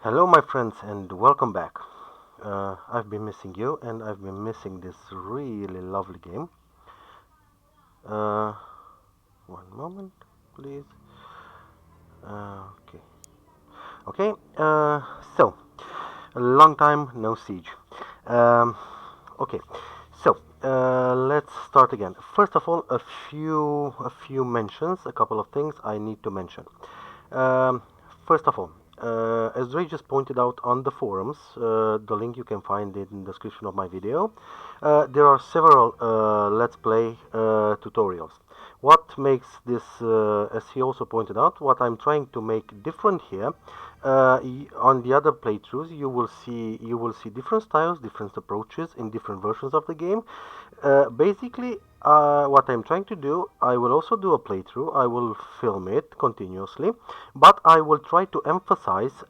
Hello, my friends, and welcome back. I've been missing you, and I've been missing this really lovely game. Uh, One moment, please. Okay. Okay. So, a long time no siege. Um, okay. Let's start again. First of all, a few mentions, a couple of things I need to mention. Um, First of all, as Ray just pointed out on the forums, the link you can find in the description of my video, there are several Let's Play tutorials. What makes this, as he also pointed out, what I'm trying to make different here, on the other playthroughs, you will see different styles, different approaches in different versions of the game. Basically, what I'm trying to do, I will also do a playthrough. I will film it continuously, but I will try to emphasize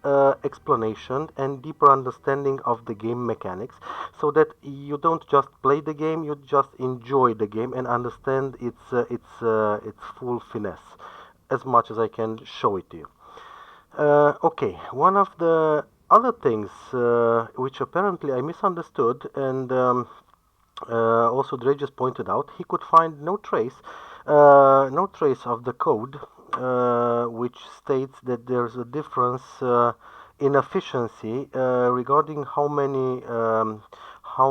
explanation and deeper understanding of the game mechanics, so that you don't just play the game, you just enjoy the game and understand its full finesse as much as I can show it to you. Okay, one of the other things which apparently I misunderstood, and also Dre just pointed out, he could find no trace of the code which states that there's a difference in efficiency regarding how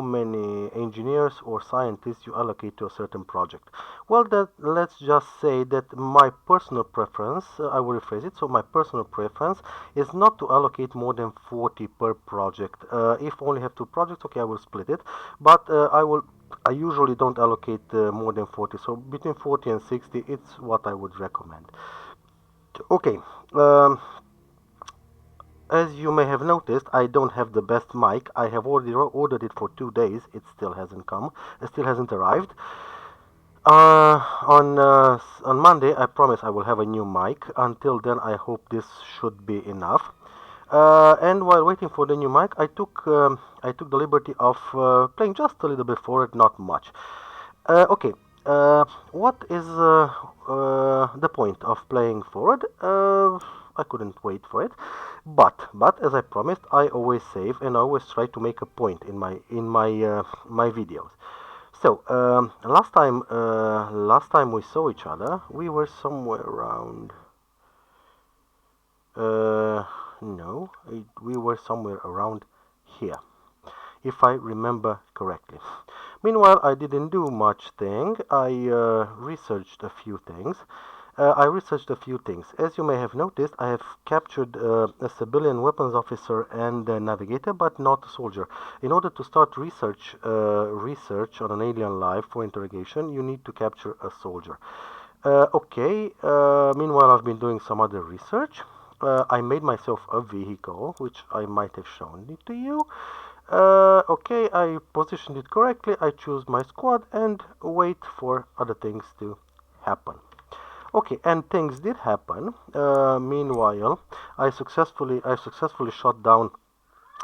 many engineers or scientists you allocate to a certain project. Well, let's just say that my personal preference, I will rephrase it. So my personal preference is not to allocate more than 40 per project. If I only have two projects, okay, I will split it. But I usually don't allocate more than 40. So between 40 and 60, it's what I would recommend. Okay. Um, as you may have noticed, I don't have the best mic. I have already ordered it for 2 days. It still hasn't come. It still hasn't arrived. On Monday, I promise I will have a new mic. Until then, I hope this should be enough. And while waiting for the new mic, I took the liberty of playing just a little bit for it, not much. Okay. What is the point of playing forward? I couldn't wait for it, but as I promised, I always save and I always try to make a point in my videos. So last time we saw each other, we were somewhere around. No, we were somewhere around here, if I remember correctly. Meanwhile, I didn't do much thing. I researched a few things. As you may have noticed, I have captured a civilian weapons officer and a navigator, but not a soldier. In order to start research on an alien life for interrogation, you need to capture a soldier. Okay. Meanwhile, I've been doing some other research. I made myself a vehicle, which I might have shown it to you. Okay, I positioned it correctly. I choose my squad and wait for other things to happen. Okay, and things did happen. Meanwhile, I successfully shot down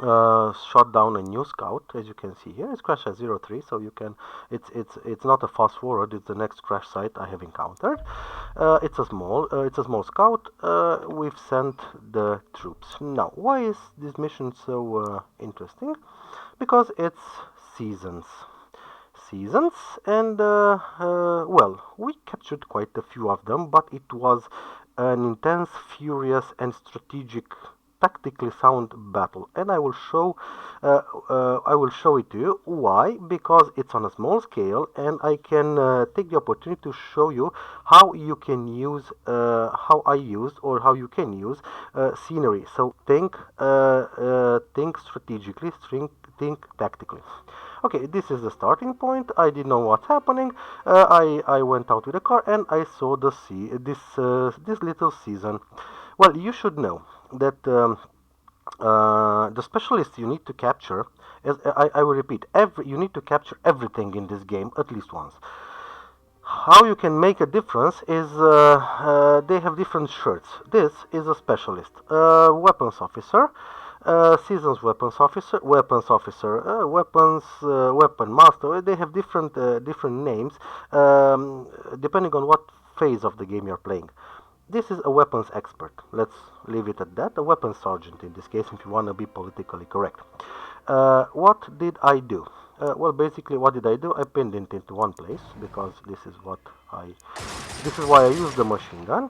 a new scout. As you can see here, it's crash at 03, so you can. It's not a fast forward. It's the next crash site I have encountered. It's a small scout. We've sent the troops. Now, why is this mission so interesting? Because it's seasons. Seasons, and well, we captured quite a few of them, but it was an intense, furious, and strategic, tactically sound battle, and I will show it to you. Why? Because it's on a small scale, and I can take the opportunity to show you how you can use, how I used, or how you can use scenery. So think strategically, think tactically. Okay, this is the starting point. I didn't know what's happening. I went out with a car and I saw this little season. Well, you should know that the specialist you need to capture, as I will repeat, you need to capture everything in this game at least once. How you can make a difference is they have different shirts. This is a specialist, weapons officer, seasons weapons officer, weapon master. They have different names depending on what phase of the game you're playing. this is a weapons expert. Let's leave it at that. A weapons sergeant in this case, if you want to be politically correct. What did I do? Well, basically, what did I do? I pinned it into one place because this is why I used the machine gun.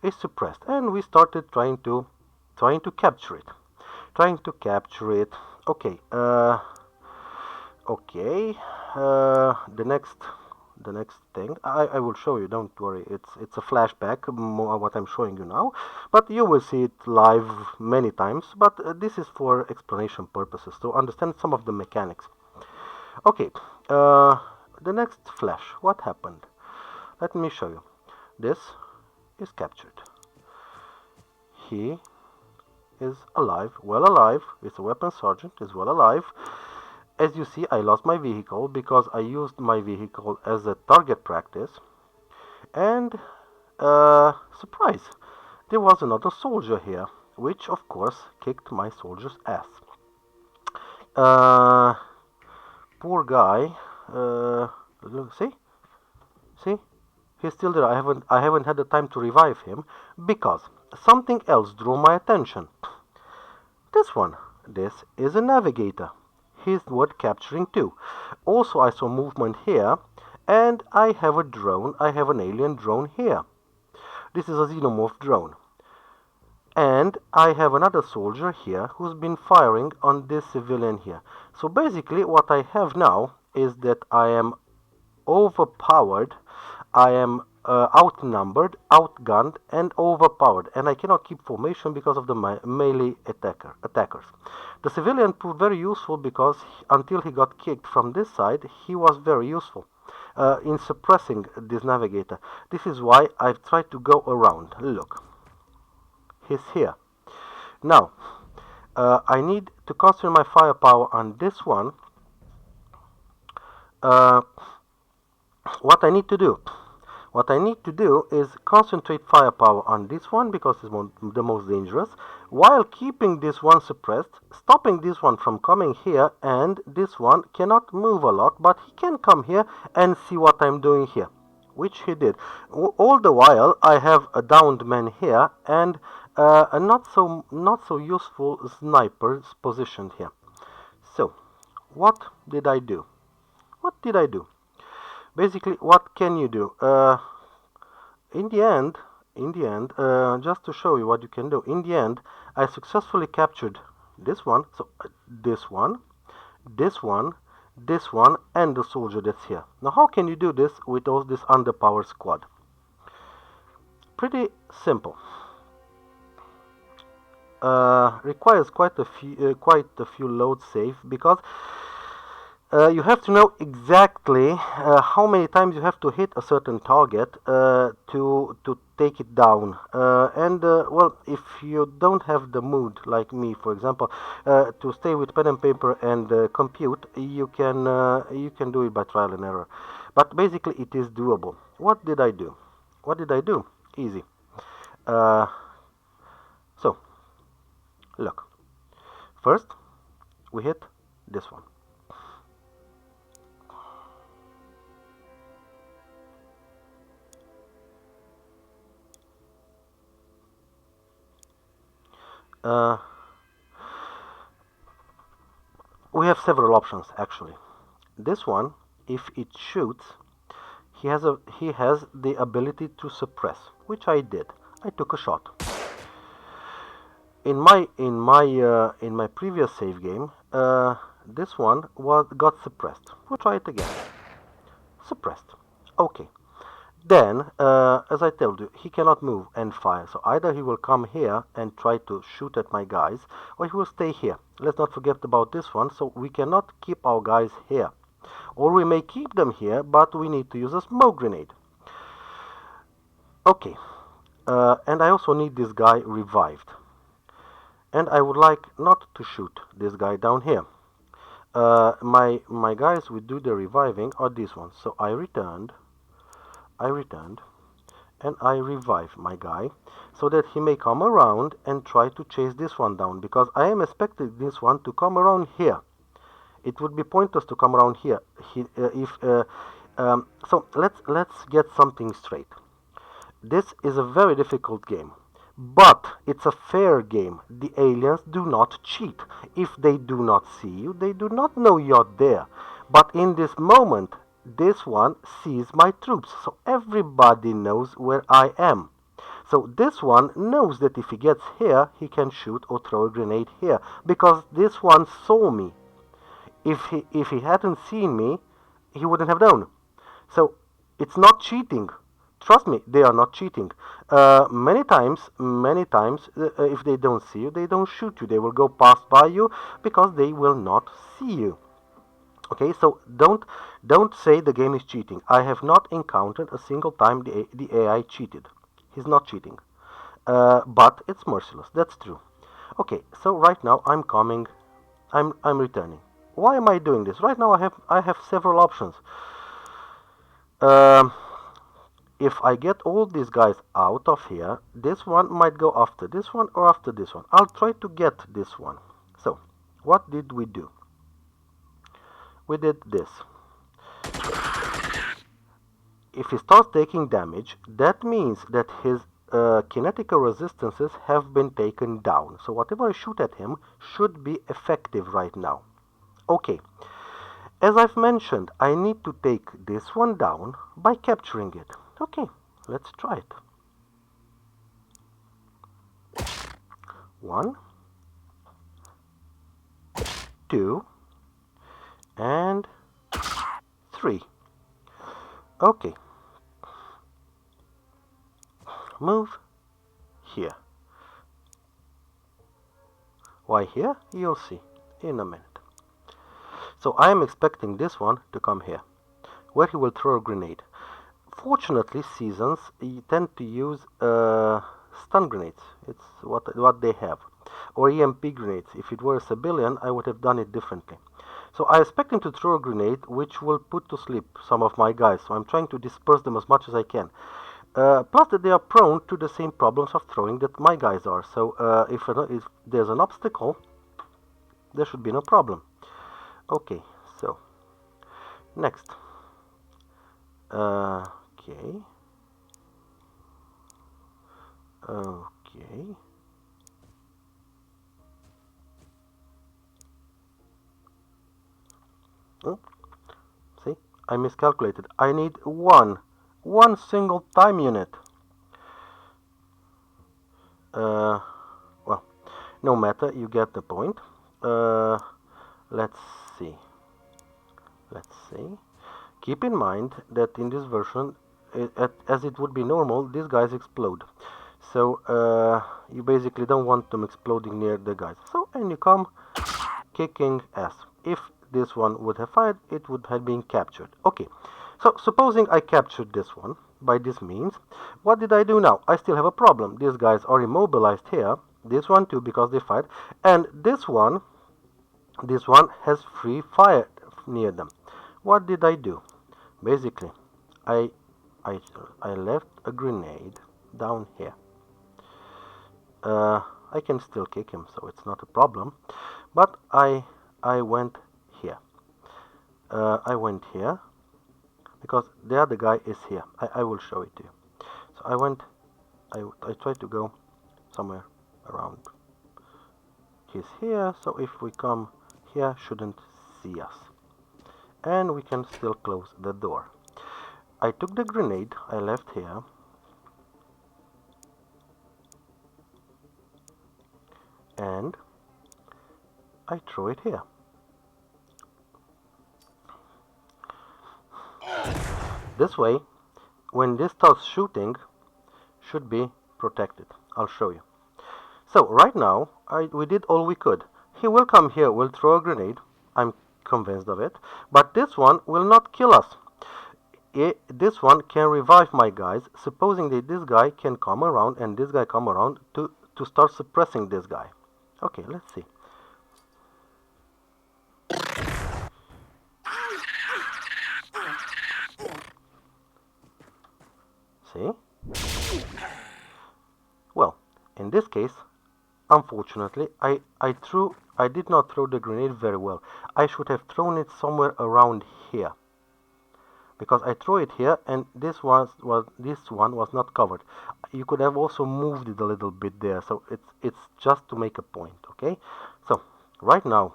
It's suppressed, and we started trying to capture it. Okay. Okay. The next thing I will show you. Don't worry. It's a flashback. What I'm showing you now, but you will see it live many times. But this is for explanation purposes to understand some of the mechanics. Okay. The next flash. What happened? Let me show you. This is captured. He is alive, well alive. It's a weapons sergeant, is well alive. As you see, I lost my vehicle because I used my vehicle as a target practice. And, surprise, there was another soldier here, which of course kicked my soldier's ass. Poor guy. See? He's still there. I haven't had the time to revive him because something else drew my attention. This is a navigator. He's worth capturing too. Also, I saw movement here, and I have a drone. I have an alien drone here. This is a xenomorph drone. And I have another soldier here who's been firing on this civilian here. So basically, what I have now is that I am overpowered. I am outnumbered, outgunned, and overpowered, and I cannot keep formation because of the melee attackers. The civilian proved very useful because until he got kicked from this side, he was very useful in suppressing this navigator. This is why I've tried to go around. Look, he's here. Now, I need to concentrate my firepower on this one. What I need to do is concentrate firepower on this one because it's the most dangerous, while keeping this one suppressed, stopping this one from coming here, and this one cannot move a lot, but he can come here and see what I'm doing here, which he did. All the while I have a downed man here and a not so useful sniper positioned here. So, what did I do? Basically, what can you do? In the end, just to show you what you can do, in the end, I successfully captured this one, so this one, and the soldier that's here. Now, how can you do this with all this underpowered squad? Pretty simple. Requires quite a few load save because you have to know exactly how many times you have to hit a certain target to take it down. Well, if you don't have the mood, like me, for example, to stay with pen and paper and compute, you can do it by trial and error. But basically, it is doable. What did I do? Easy. So, look. First, we hit this one. We have several options actually. This one, if it shoots, he has the ability to suppress, which I did. I took a shot. In my previous save game, this one got suppressed. We'll try it again. Suppressed. Okay. Then, as I told you, he cannot move and fire. So either he will come here and try to shoot at my guys, or he will stay here. Let's not forget about this one. So we cannot keep our guys here. Or we may keep them here, but we need to use a smoke grenade. Okay. And I also need this guy revived. And I would like not to shoot this guy down here. My guys who do the reviving are these ones. So I returned and I revive my guy so that he may come around and try to chase this one down, because I am expecting this one to come around here. It would be pointless to come around here. So let's get something straight. This is a very difficult game, but it's a fair game. The aliens do not cheat. If they do not see you, they do not know you're there. But in this moment, this one sees my troops, so everybody knows where I am. So this one knows that if he gets here, he can shoot or throw a grenade here, because this one saw me. If he hadn't seen me, he wouldn't have known. So it's not cheating. Trust me, they are not cheating. Many times, if they don't see you, they don't shoot you. They will go past by you because they will not see you. Okay, so don't say the game is cheating. I have not encountered a single time the AI cheated. He's not cheating, but it's merciless. That's true. Okay, so right now I'm coming. I'm returning. Why am I doing this? Right now I have several options. Um, if I get all these guys out of here, this one might go after this one or after this one. I'll try to get this one. So, what did we do? We did this. If he starts taking damage, that means that his kinetical resistances have been taken down. So whatever I shoot at him should be effective right now. Okay. As I've mentioned, I need to take this one down by capturing it. Okay, let's try it. 1, 2, and 3. Okay. Move here. Why here? You'll see in a minute. So I am expecting this one to come here, where he will throw a grenade. Fortunately, seasons tend to use stun grenades. It's what they have, or EMP grenades. If it were a civilian, I would have done it differently. So I expect him to throw a grenade, which will put to sleep some of my guys. So I'm trying to disperse them as much as I can. Plus that they are prone to the same problems of throwing that my guys are. So if there's an obstacle, there should be no problem. Okay, so next. Okay. Okay. Oh, see, I miscalculated. I need one single time unit. Well, no matter, you get the point. Let's see. Keep in mind that in this version, as it would be normal, these guys explode. So you basically don't want them exploding near the guys. So, and you come kicking ass. If this one would have fired, it would have been captured. Okay, so supposing I captured this one by this means, what did I do now? I still have a problem. These guys are immobilized here. This one too, because they fired. And this one has free fire near them. What did I do? Basically, I left a grenade down here. I can still kick him, so it's not a problem. But I went here. I went here because the other guy is here. I will show it to you. So I tried to go somewhere around. He's here, so if we come here, shouldn't see us. And we can still close the door. I took the grenade I left here. And I throw it here. This way, when this starts shooting, should be protected. I'll show you. So right now, we did all we could. He will come here, will throw a grenade. I'm convinced of it. But this one will not kill us. This one can revive my guys, supposing that this guy can come around and this guy come around to start suppressing this guy. Okay, let's see. See? Well, in this case, unfortunately, I did not throw the grenade very well. I should have thrown it somewhere around here. because I throw it here, and this one was not covered. You could have also moved it a little bit there, so it's just to make a point, okay? So right now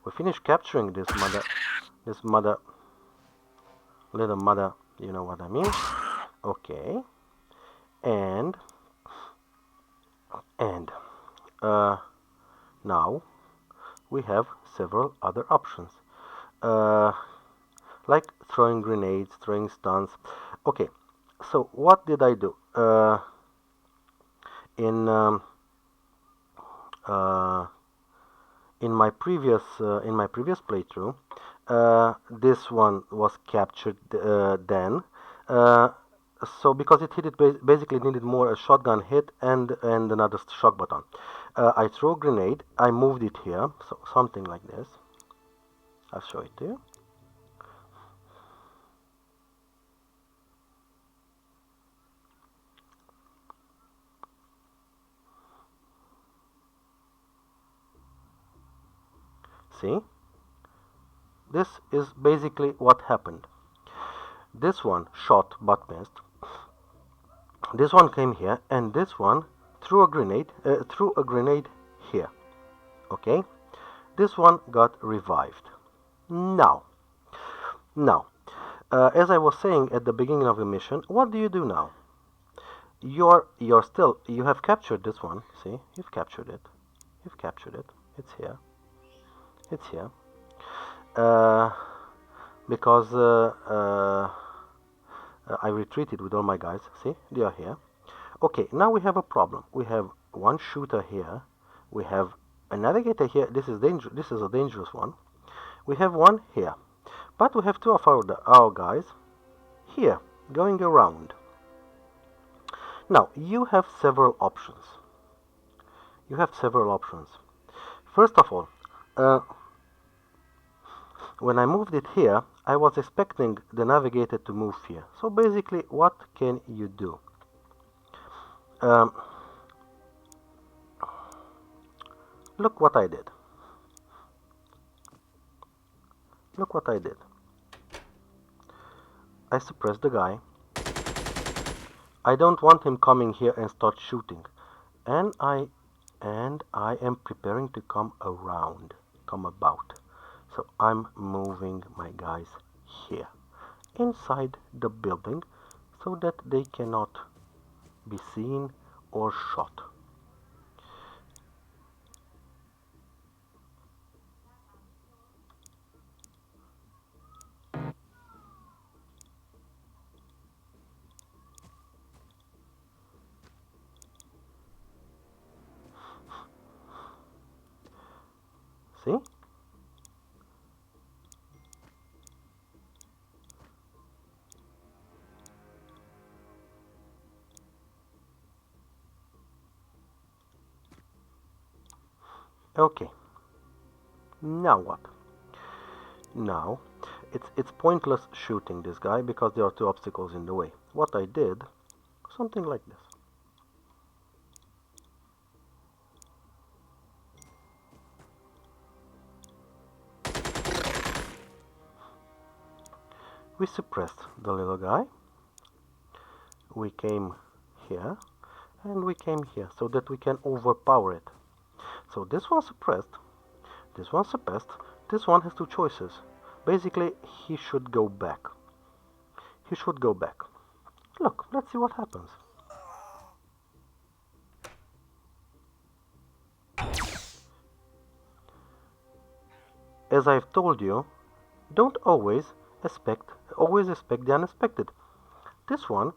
we finish capturing this mother, little mother, you know what I mean? Okay, and and uh, now we have several other options, uh, like throwing grenades, throwing stuns. Okay, so what did I do? In uh, in my previous playthrough, this one was captured then. Uh, so because it hit it basically needed more a shotgun hit and another shock button. I threw a grenade. I moved it here, so something like this. I'll show it to you. See, this is basically what happened. This one shot but missed. This one came here, and this one threw a grenade here. Okay, this one got revived. Now, now, as I was saying at the beginning of the mission, what do you do now? You have captured this one. See, you've captured it. You've captured it. It's here. It's here. Uh, because I retreated with all my guys. See, they are here. Okay, now we have a problem. We have one shooter here. We have a navigator here. This is danger. This is a dangerous one. We have one here, but we have two of our guys here going around. Now you have several options. You have several options. First of all, when I moved it here, I was expecting the navigator to move here. So basically, what can you do? Look what I did. Look what I did. I suppressed the guy. I don't want him coming here and start shooting. And I am preparing to come about. So I'm moving my guys here, inside the building, so that they cannot be seen or shot. See? Okay. Now what? Now, it's pointless shooting this guy because there are two obstacles in the way. What I did, something like this. We suppressed the little guy. We came here, and we came here, so that we can overpower it. So this one suppressed, this one suppressed, this one has two choices. Basically, he should go back. He should go back. Look, let's see what happens. As I've told you, don't always expect the unexpected. This one,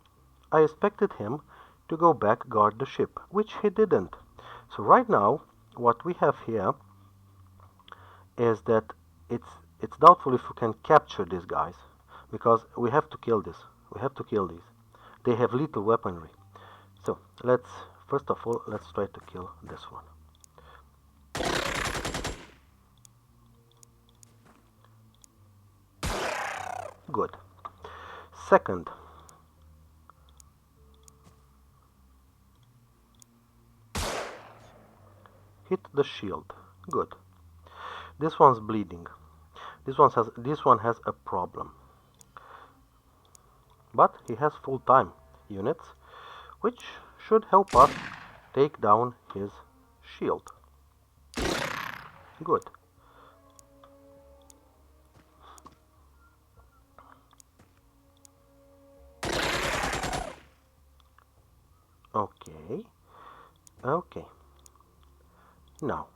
I expected him to go back guard the ship, which he didn't. So right now, what we have here is that it's doubtful if we can capture these guys, because we have to kill this. We have to kill these. They have lethal weaponry. So first of all, let's try to kill this one. Good. Second, hit the shield. Good. This one's bleeding. This one has a problem. but he has full-time units, which should help us take down his shield. Good. Okay. Okay. Now,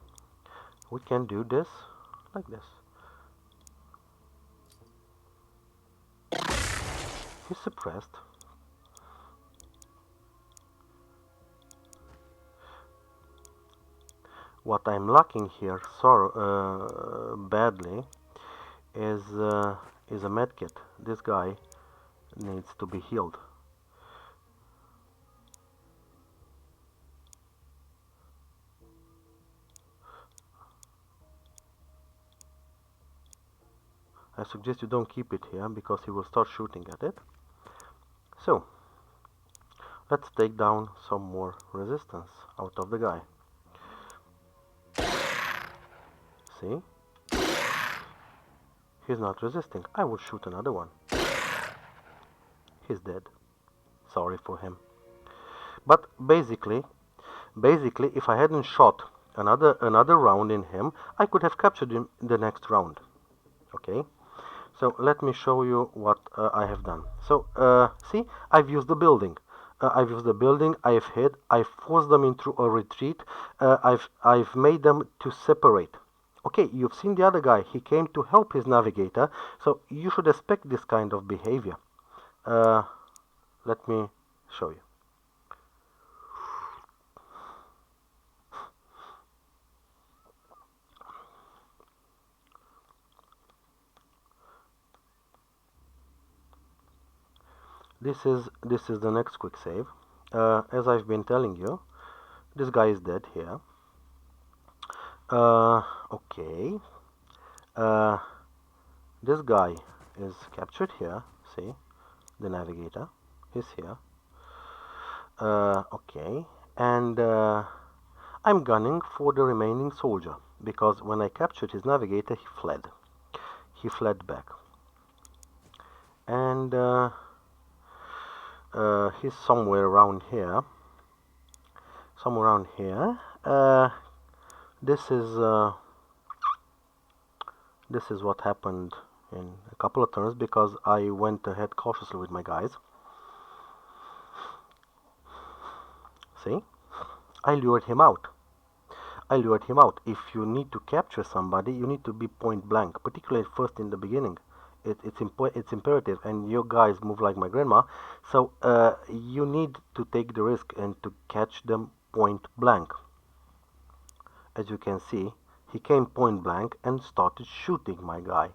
we can do this like this. He's suppressed. What I'm lacking here badly is a medkit. This guy needs to be healed. I suggest you don't keep it here because he will start shooting at it. So, let's take down some more resistance out of the guy. See? He's not resisting. I will shoot another one. He's dead. Sorry for him. But basically, if I hadn't shot another round in him, I could have captured him in the next round. Okay? So let me show you what I have done. So see, I've used the building. I've hid. I've forced them into a retreat. I've made them to separate. Okay, you've seen the other guy. He came to help his navigator. So you should expect this kind of behavior. Let me show you. This is the next quick save. As I've been telling you, this guy is dead here. Okay. This guy is captured here. See, the navigator is here. Okay, and I'm gunning for the remaining soldier because when I captured his navigator, he fled. He fled back, and he's somewhere around here. Somewhere around here. This is what happened in a couple of turns because I went ahead cautiously with my guys. See? I lured him out. If you need to capture somebody, you need to be point blank, particularly first in the beginning. It's imperative, and your guys move like my grandma, so you need to take the risk and to catch them point blank. As you can see, he came point blank and started shooting my guy.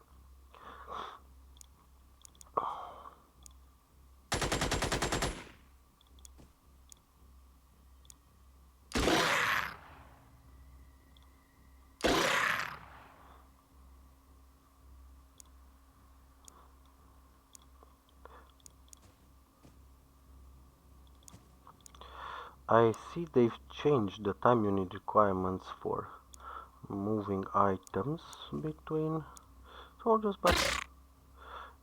I see they've changed the time unit requirements for moving items between soldiers, but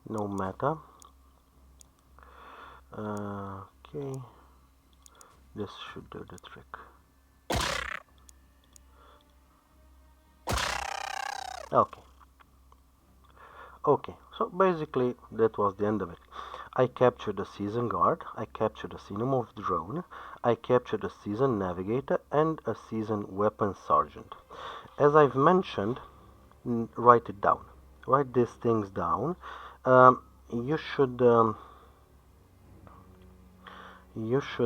no matter. Okay, this should do the trick. Okay, so basically that was the end of it. I captured a season guard, I captured a xenomorph drone, I captured a season navigator and a season weapons sergeant. As I've mentioned, write it down. Write these things down. You should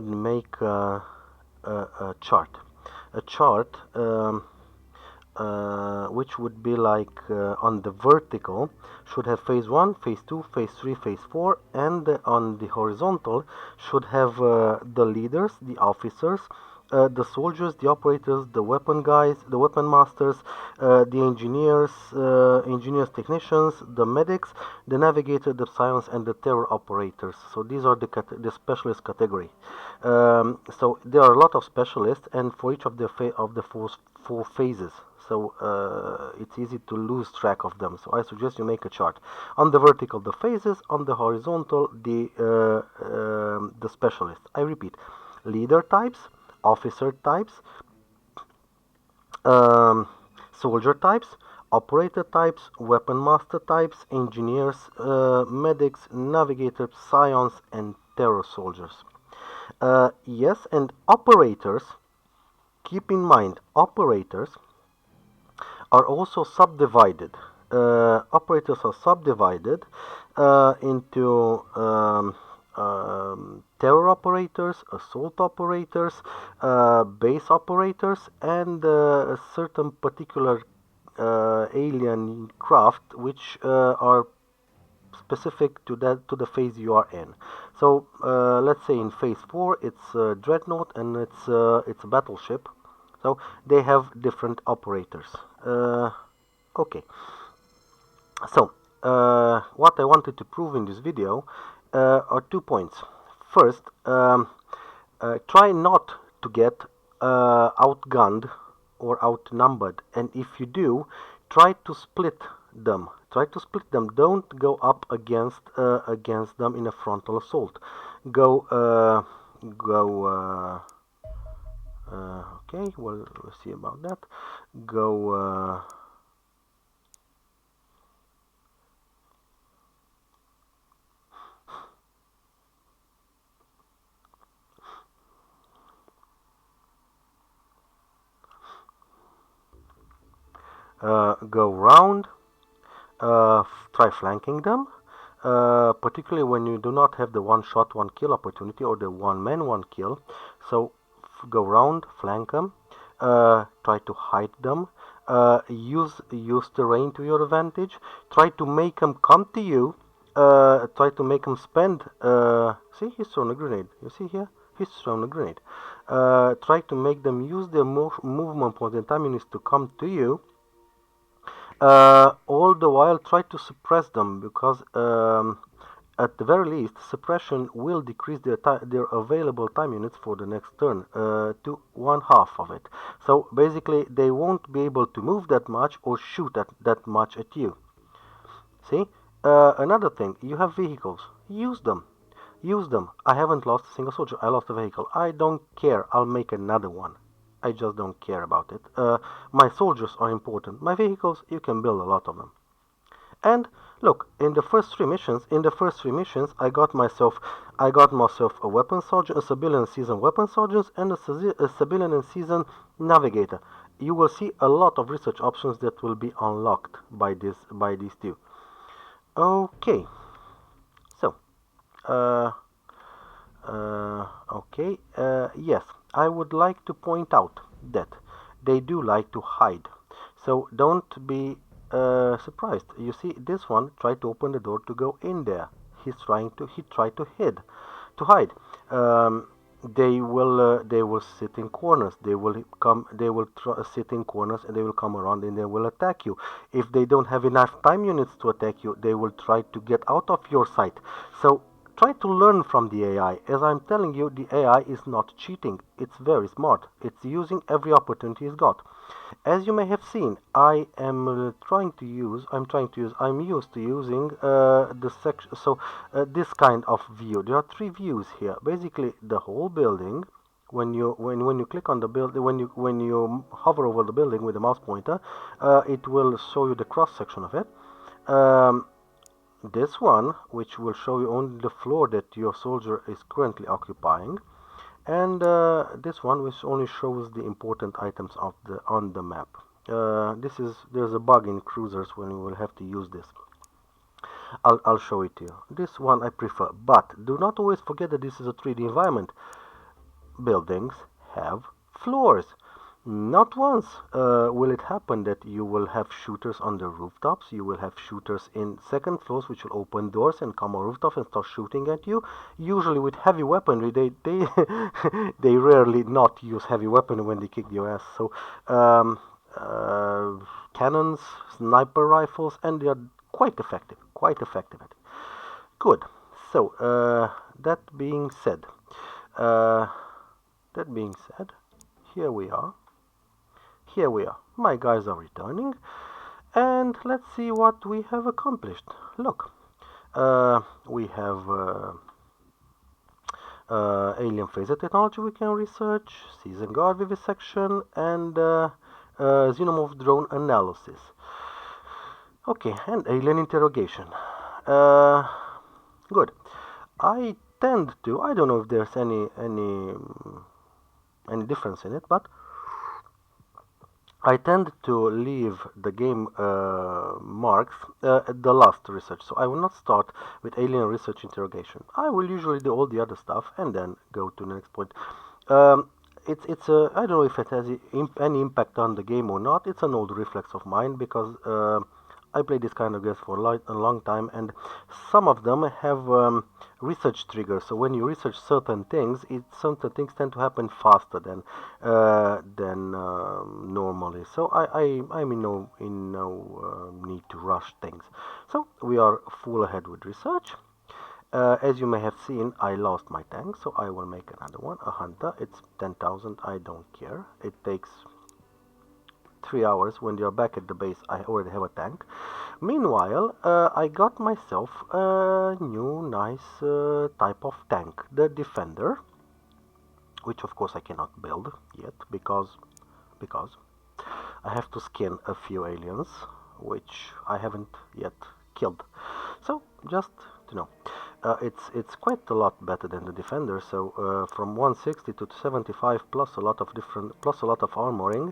make a chart. A chart which would be like on the vertical should have phase 1, phase 2, phase 3, phase 4, and on the horizontal should have the leaders, the officers, the soldiers, the operators, the weapon guys, the weapon masters, the engineers, technicians, the medics, the navigator, the science, and the terror operators. So these are the specialist category. So there are a lot of specialists, and for each of the four phases. so it's easy to lose track of them. So I suggest you make a chart. On the vertical, the phases; on the horizontal, the specialists. I repeat: leader types, officer types, um, soldier types, operator types, weapon master types, engineers, medics, navigators, scions, and terror soldiers. Yes, and operators, keep in mind, operators are also subdivided. Operators are subdivided into terror operators, assault operators, base operators, and certain particular alien craft which are specific to the phase you are in. So let's say in phase 4 it's dreadnought and it's a battleship. So they have different operators. Okay. So what I wanted to prove in this video are 2 points. First, try not to get outgunned or outnumbered, and if you do, try to split them. Try to split them. Don't go up against them in a frontal assault. Go go. Okay, well, we'll see about that. Go. Go round, try flanking them, particularly when you do not have the one shot, one kill opportunity or the one man, one kill. So go round, flank them, try to hide them, use terrain to your advantage, try to make them come to you, try to make them spend, see, he's thrown a grenade, you see here? He's thrown a grenade. Try to make them use their movement points and time units to come to you. All the while try to suppress them, because at the very least suppression will decrease their available time units for the next turn to 1/2 of it. So basically they won't be able to move that much or shoot that much at you. See, another thing, you have vehicles, use them. Use them. I haven't lost a single soldier. I lost a vehicle. I don't care. I'll make another one. I just don't care about it. My soldiers are important. My vehicles, you can build a lot of them. And look, in the first three missions, I got myself a weapon sergeant, a civilian seasoned weapon sergeant, and a civilian and seasoned navigator. You will see a lot of research options that will be unlocked by these two. Okay, so. Okay, yes, I would like to point out that they do like to hide. So don't be surprised. You see, this one tried to open the door to go in there. He tried to hide. They will sit in corners. They will sit in corners, and they will come around and they will attack you. If they don't have enough time units to attack you, they will try to get out of your sight. So try to learn from the AI. As I'm telling you, the AI is not cheating. It's very smart. It's using every opportunity it's got. As you may have seen, I'm used to using the section. So this kind of view. There are 3 views here. Basically, the whole building. When you click on the building, when you hover over the building with the mouse pointer, it will show you the cross section of it. This one, which will show you only the floor that your soldier is currently occupying, and this one, which only shows the important items on the map. There's a bug in cruisers when you will have to use this. I'll show it to you. This one I prefer, but do not always forget that this is a 3D environment. Buildings have floors. Not once will it happen that you will have shooters on the rooftops. You will have shooters in second floors, which will open doors and come on rooftops and start shooting at you. Usually with heavy weaponry, they they rarely not use heavy weaponry when they kick your ass. So cannons, sniper rifles, and they are quite effective. Quite effective at it. Good. So that being said, uh, here we are. here we are. My guys are returning, and let's see what we have accomplished. Look, we have alien phaser technology we can research, season guard vivisection, and xenomorph drone analysis. Okay, and alien interrogation. Uh, Good. I tend to. I don't know if there's any difference in it, but I tend to leave the game marks at the last research. So I will not start with alien research interrogation. I will usually do all the other stuff and then go to the next point. Um, it's I don't know if it has any impact on the game or not. It's an old reflex of mine because I play this kind of games for a long time, and some of them have research triggers. So when you research certain things, certain things tend to happen faster than normally. So I'm in no need to rush things. So we are full ahead with research. As you may have seen, I lost my tank, so I will make another one, a hunter. It's 10,000, I don't care. It takes 3 hours. When you're back at the base, I already have a tank. Meanwhile, I got myself a new nice type of tank, the Defender, which of course I cannot build yet because I have to skin a few aliens, which I haven't yet killed. So just to know. It's quite a lot better than the Defender. So from 160 to 75 plus a lot of armoring,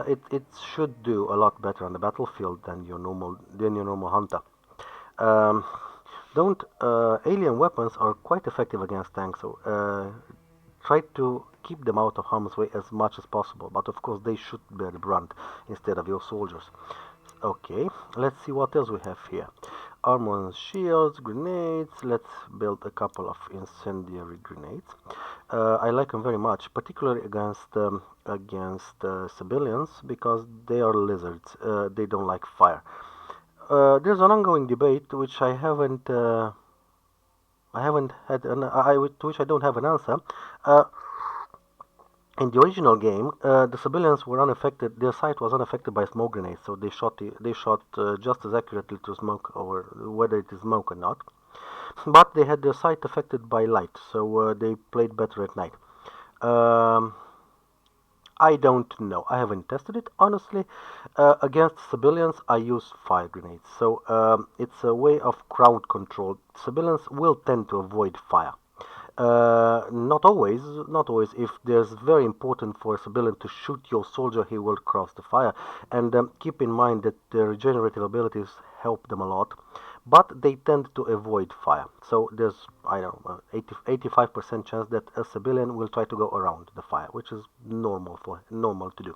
it should do a lot better on the battlefield than your normal hunter. Um, don't Alien weapons are quite effective against tanks. So try to keep them out of harm's way as much as possible. But of course they should bear the brunt instead of your soldiers. Okay, let's see what else we have here. Armor and shields, grenades. Let's build a couple of incendiary grenades. I like them very much, particularly against civilians because they are lizards. They don't like fire. There's an ongoing debate which I haven't had to which I don't have an answer. In the original game, the civilians were unaffected. Their sight was unaffected by smoke grenades, so they shot just as accurately to smoke, or whether it is smoke or not. But they had their sight affected by light, so they played better at night. Um, I don't know. I haven't tested it honestly. Against civilians, I use fire grenades, so it's a way of crowd control. Civilians will tend to avoid fire. Not always, not always. If there's very important for a civilian to shoot your soldier, he will cross the fire. And keep in mind that the regenerative abilities help them a lot, but they tend to avoid fire. So there's, I don't know, 85% chance that a civilian will try to go around the fire, which is normal to do.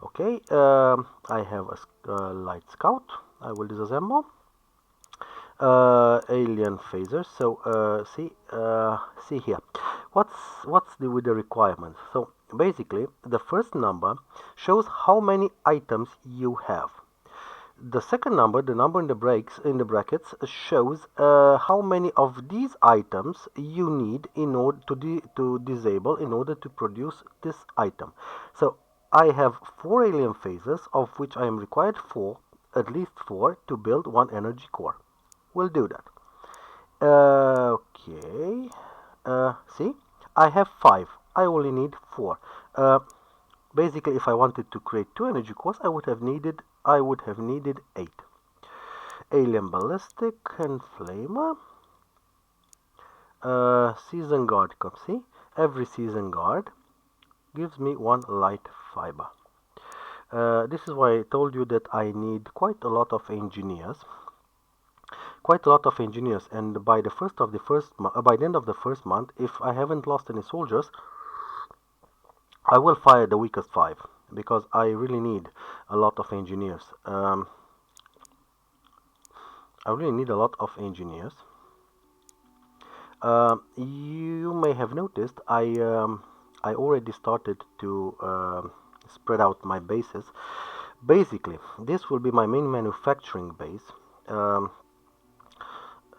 Okay, I have a light scout. I will disassemble. Alien phasers. So see here, what's with the requirements? So basically, the first number shows how many items you have. The second number, the number in the brackets, shows how many of these items you need in order to disable in order to produce this item. So I have 4 alien phasers, of which I am required at least 4 to build 1 energy core. We'll do that. Okay. See, I have 5. I only need 4. Basically, if I wanted to create 2 energy cores, I would have needed 8. Alien ballistic and flamer. Season guard. See, every season guard gives me 1 light fiber. This is why I told you that I need quite a lot of engineers. And by the end of the first month, if I haven't lost any soldiers, I will fire the weakest 5 because I really need a lot of engineers. You may have noticed I already started to spread out my bases. Basically, this will be my main manufacturing base.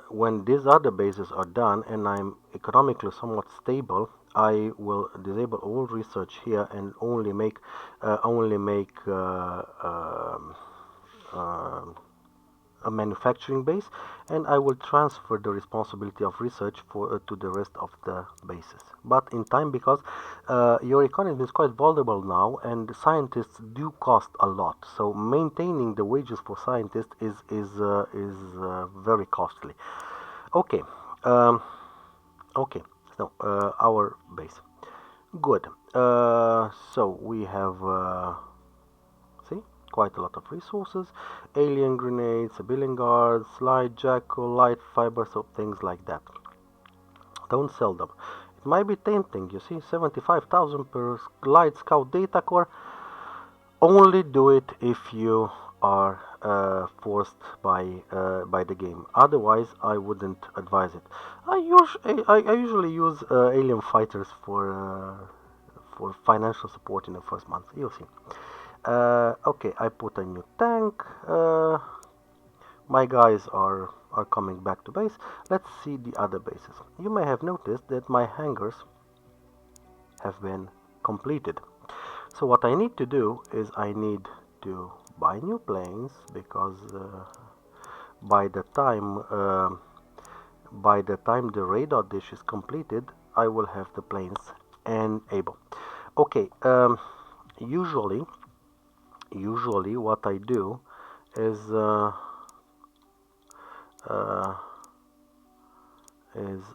When these other bases are done and I'm economically somewhat stable, I will disable all research here and only make a manufacturing base, and I will transfer the responsibility of research to the rest of the bases. But in time, because your economy is quite vulnerable now, and scientists do cost a lot. So maintaining the wages for scientists is very costly. Okay, okay. So our base, good. So we have. See, quite a lot of resources: alien grenades, civilian guards, light jackal, light fiber, so things like that. Don't sell them. It might be tempting, you see, 75,000 per light scout data core. Only do it if you are forced by the game. Otherwise, I wouldn't advise it. I usually use alien fighters for financial support in the first month. You'll see. Okay, I put a new tank. My guys are coming back to base. Let's see the other bases. You may have noticed that my hangars have been completed. So what I need to do is I need to buy new planes, because by the time the radar dish is completed, I will have the planes enabled. Okay, usually what I do is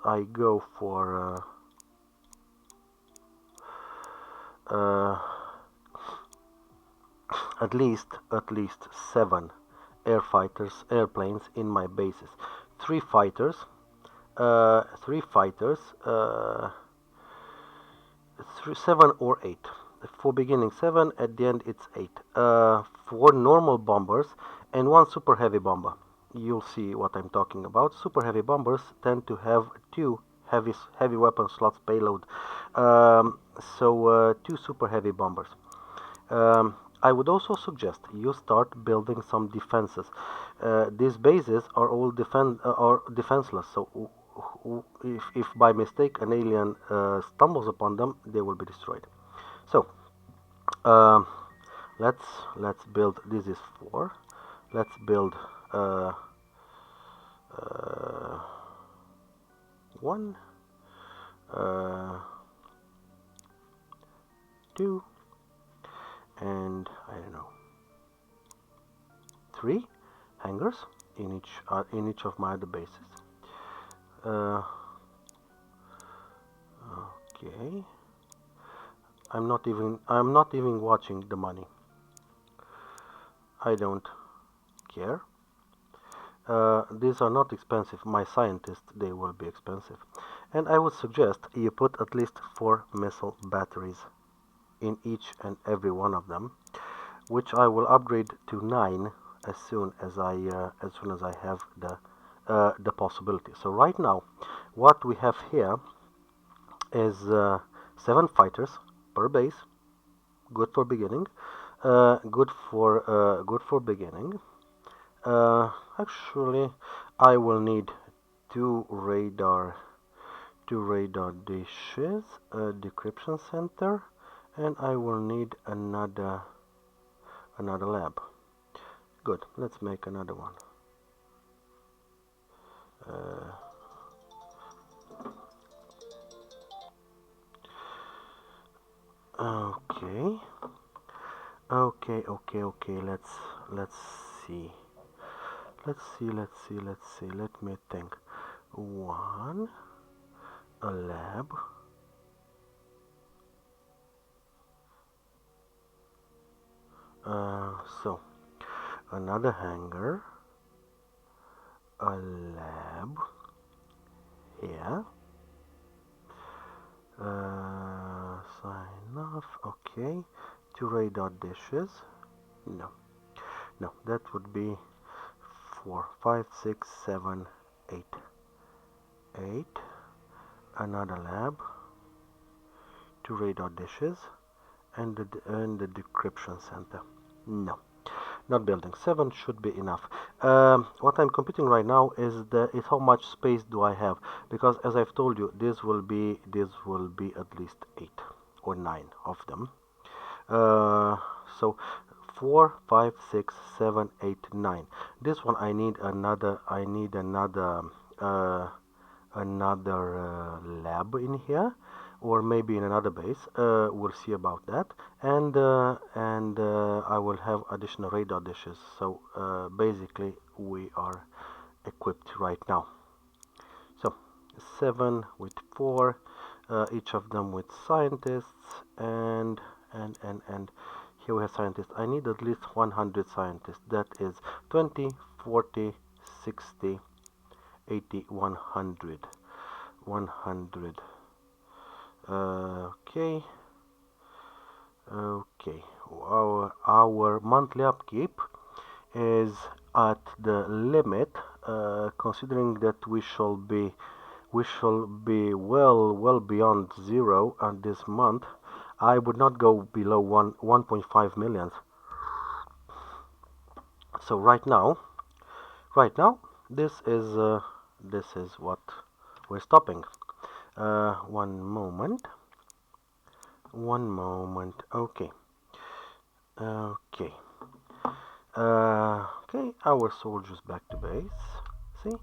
I go for at least 7 airplanes in my bases. 3 fighters, 7 or 8. For beginning 7, at the end it's 8. 4 normal bombers and 1 super heavy bomber. You'll see what I'm talking about. Super heavy bombers tend to have 2 heavy weapon slots payload. So 2 super heavy bombers. I would also suggest you start building some defenses. These bases are all defenseless, so if by mistake an alien stumbles upon them, they will be destroyed. So let's build. This is 4. Let's build 1, 2, and I don't know, 3 hangars in each of my other bases. Okay, I'm not even watching the money. I don't care. These are not expensive. My scientists, they will be expensive, and I would suggest you put at least 4 missile batteries in each and every one of them, which I will upgrade to 9 as soon as I have the possibility. So right now, what we have here is 7 fighters per base. Good for beginning. Good for beginning. Actually, I will need 2 radar dishes, a decryption center, and I will need another lab. Good. Let's make another one. Okay. Let's see. Let me think. 1, a lab. So another hangar, a lab here. Sign off. Okay. 2 radar dishes. No, that would be 4, 5, 6, 7, 8. 8. Another lab. 2 radar dishes, and the decryption center. No, not building. 7 should be enough. What I'm computing right now is how much space do I have, because as I've told you, this will be at least 8 or 9 of them. Uh, so 4, 5, 6, 7, 8, 9. This one I need another uh, lab in here, or maybe in another base. We'll see about that. And I will have additional radar dishes. So basically we are equipped right now. So 7 with 4, each of them with scientists, and here we have scientists. I need at least 100 scientists. That is 20, 40, 60, 80, 100. 100. Okay. Okay. Our monthly upkeep is at the limit, considering that we shall be well beyond zero this month. I would not go below 1.5 million. So right now, this is what we're stopping. One moment. One moment. Okay. Okay. Okay. Our soldiers back to base. See?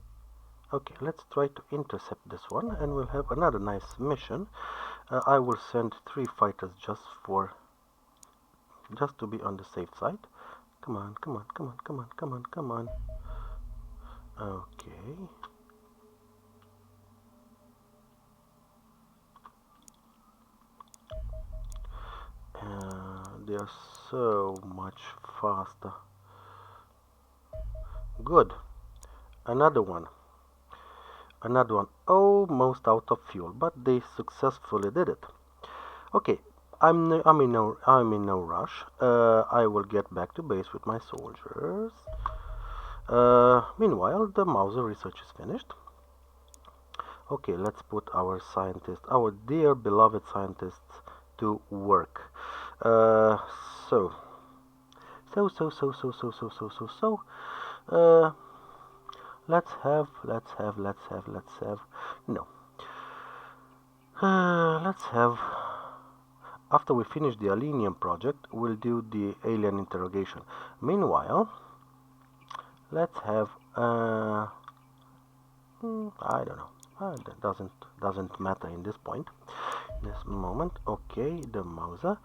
Okay. Let's try to intercept this one, and we'll have another nice mission. I will send 3 fighters just to be on the safe side. Come on. Come on. Come on. Come on. Come on. Come on. Okay. They are so much faster. Good. Another one. Another one. Almost out of fuel, but they successfully did it. Okay. I'm in no rush. I will get back to base with my soldiers. Meanwhile, the Mauser research is finished. Okay, let's put our scientists, our dear beloved scientists, to work. Uh, so, so. Uh, let's have. No. Let's have. After we finish the Alenium project, we'll do the alien interrogation. Meanwhile, let's have. I don't know. That doesn't matter in this point. This moment. Okay, the Mauser.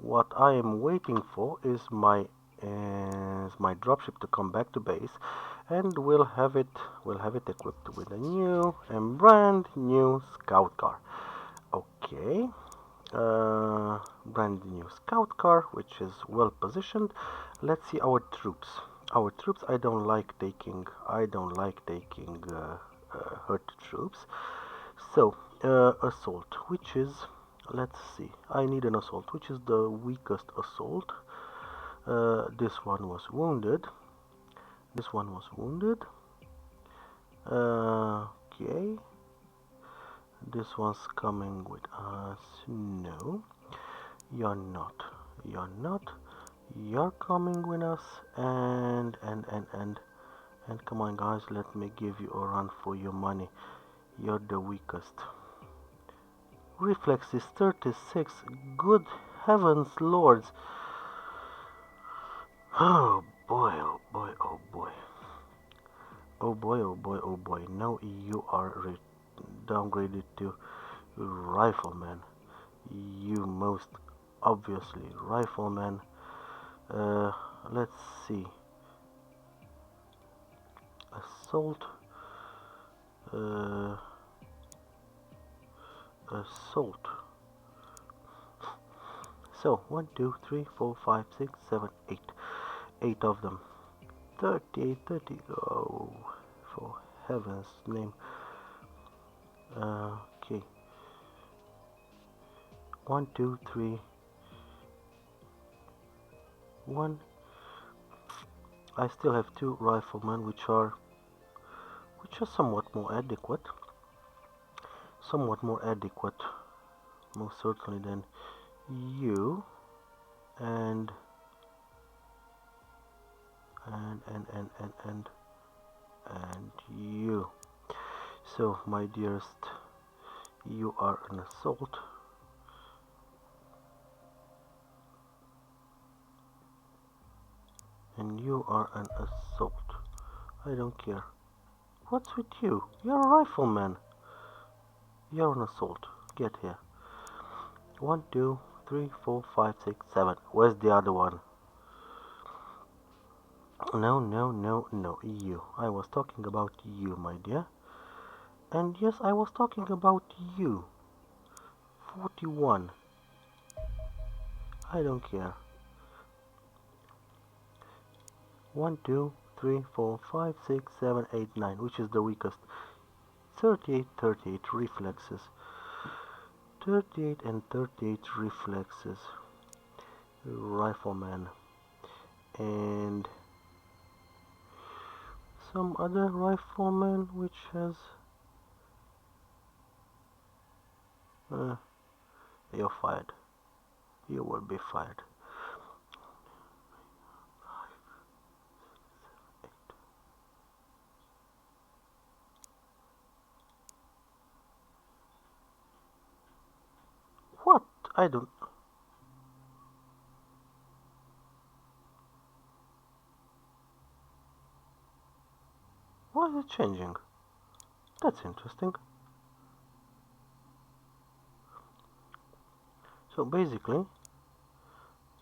What I am waiting for is my dropship to come back to base, and we'll have it equipped with a new and brand new scout car. Okay, brand new scout car, which is well positioned. Let's see our troops. Our troops, I don't like taking hurt troops. So assault, which is, let's see, I need an assault, which is the weakest assault. This one was wounded. This one was wounded. Okay. This one's coming with us. No, you're not. You're not. You're coming with us. And come on, guys. Let me give you a run for your money. You're the weakest. Reflex is 36. Good heavens, lords. Oh boy, oh boy, oh boy. Oh boy, oh boy, oh boy. Now you are downgraded to rifleman. You most obviously rifleman. Let's see. Assault. Assault. So 1, 2, 3, 4, 5, 6, 7, 8. 8 of them. 30, 30. Oh, for heaven's name. Okay. 1, 2, 3. 1. I still have 2 riflemen, which are somewhat more adequate. Most certainly, than you. And and you. So my dearest, you are an assault. And you are an assault. I don't care. What's with you? You're a rifleman. You're an assault. Get here. 1, 2, 3, 4, 5, 6, 7. Where's the other one? No, you. I was talking about you, my dear. And yes, I was talking about you. 41. I don't care. 1, 2, 3, 4, 5, 6, 7, 8, 9. Which is the weakest? 38, 38 reflexes. 38 and 38 reflexes. Rifleman. And some other rifleman which has you're fired. You will be fired. 5, 6, 7, 8. What? I don't. Why is it changing? That's interesting. So basically,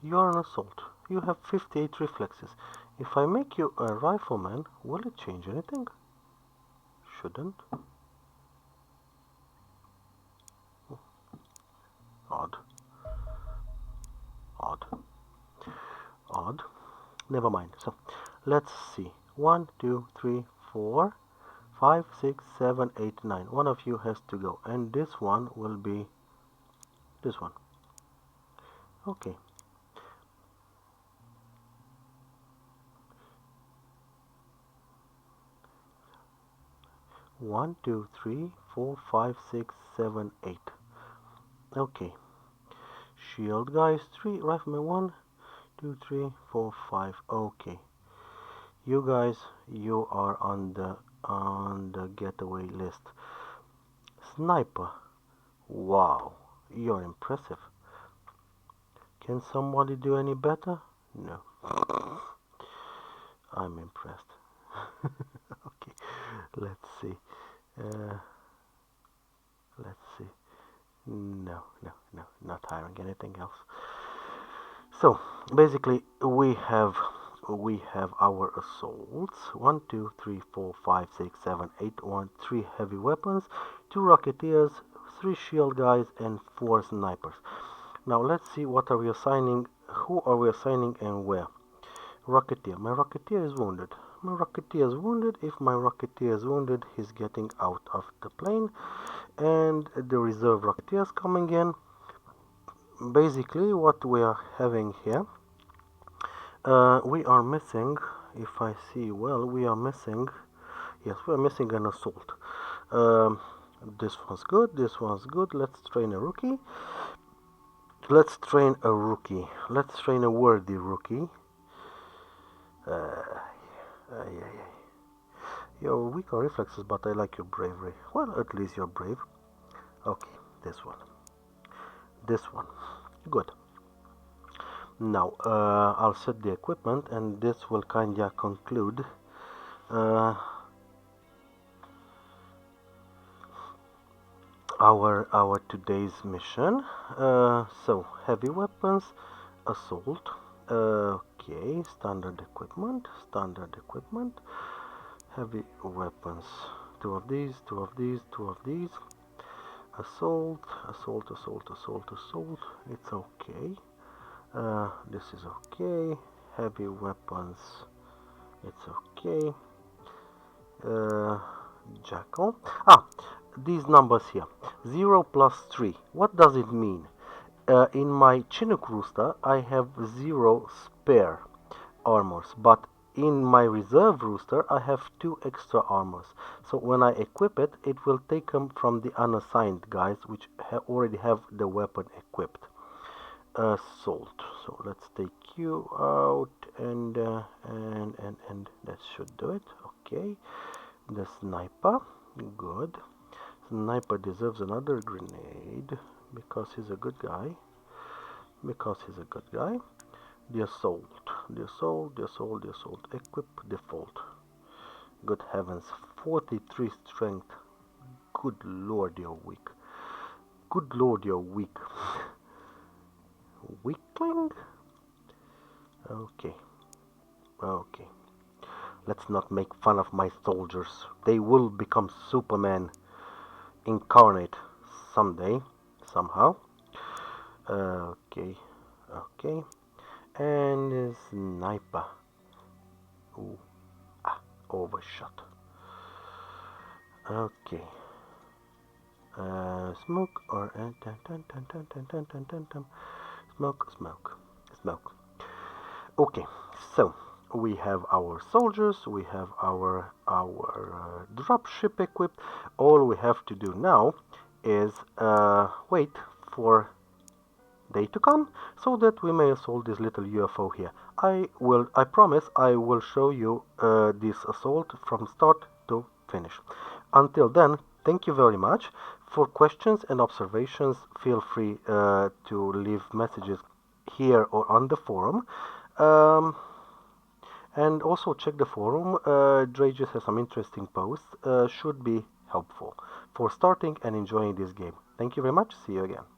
you're an assault. You have 58 reflexes. If I make you a rifleman, will it change anything? Shouldn't. Odd. Odd. Odd. Never mind. So let's see. 1, 2, 3, 4, 5, 6, 7, 8, 9. One of you has to go, and this one will be this one. Okay. One, two, three, 4, 5, 6, 7, 8. Okay. Shield guys 3, rifleman 1, 2, 3, 4, 5. Okay. You guys, you are on the getaway list. Sniper. Wow, you're impressive. Can somebody do any better? No. I'm impressed. Okay, let's see. Let's see. No, not hiring anything else. So basically, we have our assaults. 1, 2, 3, 4, 5, 6, 7, 8. 1, 3 heavy weapons, 2 rocketeers, 3 shield guys, and 4 snipers. Now let's see what are we assigning. Who are we assigning and where? Rocketeer. My rocketeer is wounded. My rocketeer is wounded. If my rocketeer is wounded, he's getting out of the plane, and the reserve rocketeer is coming in. Basically, what we are having here, we are missing. If I see well, we are missing. Yes, we are missing an assault. This one's good. This one's good. Let's train a rookie. Let's train a rookie. Let's train a worthy rookie. You're weak on reflexes, but I like your bravery. Well, at least you're brave. Okay, this one. This one. Good. Now, I'll set the equipment, and this will kinda conclude our today's mission. So heavy weapons, assault. Okay, standard equipment, heavy weapons. 2 of these, 2 of these, 2 of these. Assault. It's okay. This is okay. Heavy weapons. It's okay. Jackal. These numbers here. 0 plus 3. What does it mean? In my Chinook rooster, I have 0 spare armors, but in my reserve rooster, I have 2 extra armors. So when I equip it, it will take them from the unassigned guys, which already have the weapon equipped. Assault. So let's take you out and that should do it. Okay, the sniper, good. Sniper deserves another grenade because he's a good guy. Because he's a good guy. The assault, the assault, the assault, the assault. Equip default. Good heavens, 43 strength. Good lord, you're weak. Good lord, you're weak. Weakling? Okay, okay. Let's not make fun of my soldiers. They will become Superman incarnate someday, somehow. Okay, okay. And sniper. Ooh, overshot. Okay. Smoke or smoke, smoke, smoke. Okay, so we have our soldiers, we have our dropship equipped. All we have to do now is wait for day to come so that we may assault this little UFO here. I promise I will show you this assault from start to finish. Until then, thank you very much. For questions and observations, feel free to leave messages here or on the forum. Um, and also check the forum. Drages has some interesting posts. Should be helpful for starting and enjoying this game. Thank you very much. See you again.